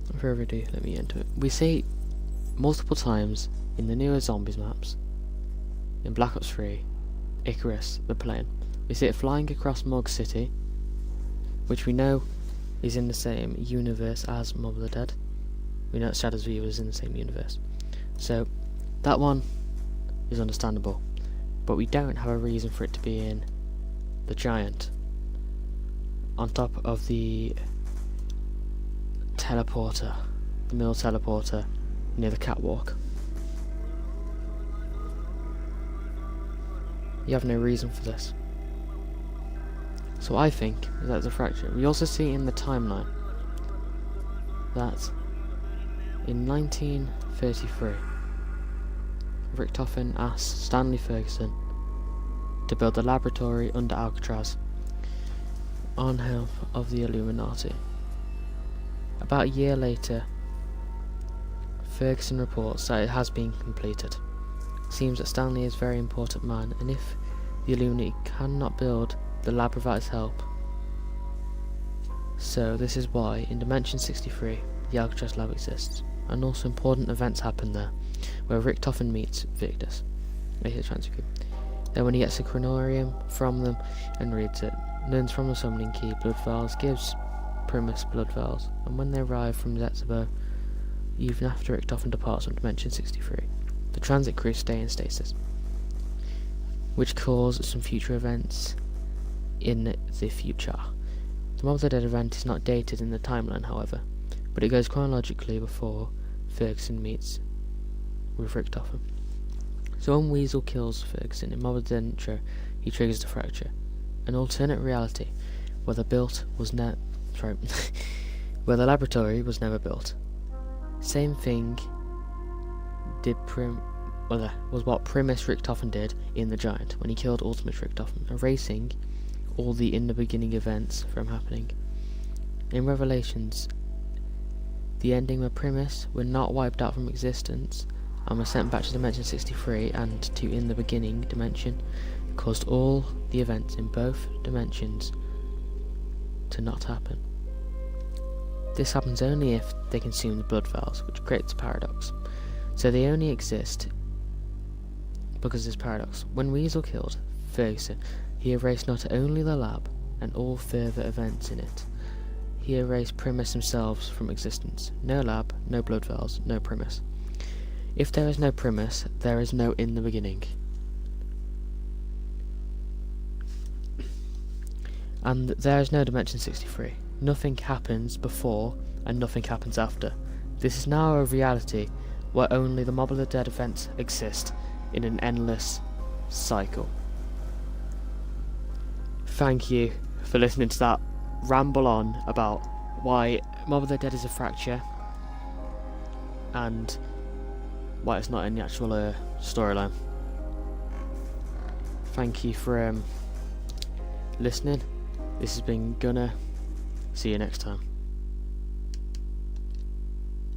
Without further ado, let me get into it. We see multiple times in the newer Zombies maps, in Black Ops 3, Icarus, the plane. We see it flying across Mog City, which we know is in the same universe as Mob of the Dead. We know that Shadow's View is in the same universe. So, that one is understandable. But we don't have a reason for it to be in the Giant. On top of the teleporter, the mill teleporter, near the catwalk. You have no reason for this. So I think that's a fracture. We also see in the timeline that in 1933, Richtofen asked Stanley Ferguson to build a laboratory under Alcatraz on help of the Illuminati. About a year later, Ferguson reports that it has been completed. It seems that Stanley is a very important man, and if the Illuminati cannot build the lab without his help. So this is why in Dimension 63 the Alcatraz lab exists, and also important events happen there, where Richtofen meets Victus, the transfer. Then when he gets a chronorium from them and reads it, learns from the summoning key blood vials, gives Primus blood vials, and when they arrive from Zetsubo, even after Richtofen departs from Dimension 63, the transit crew stay in stasis, which cause some future events in the future. The Mob of the Dead event is not dated in the timeline, however, but it goes chronologically before Ferguson meets with Richtofen. So when Weasel kills Ferguson in Mob of the Dead intro, he triggers the fracture. An alternate reality where the where the laboratory was never built. Same thing was what Primus Richtofen did in The Giant when he killed Ultimus Richtofen, erasing all the in the beginning events from happening. In Revelations, the ending where Primus were not wiped out from existence and were sent back to Dimension 63 and to in the beginning dimension caused all the events in both dimensions to not happen. This happens only if they consume the blood vials, which creates a paradox. So they only exist because of this paradox. When Weasel killed Ferguson, he erased not only the lab and all further events in it, he erased Primus himself from existence. No lab, no blood vials, no Primus. If there is no Primus, there is no in the beginning. And there is no Dimension 63. Nothing happens before and nothing happens after. This is now a reality where only the Mob of the Dead events exist in an endless cycle. Thank you for listening to that ramble on about why Mob of the Dead is a fracture and why it's not in the actual storyline. Thank you for listening. This has been Gunner. See you next time.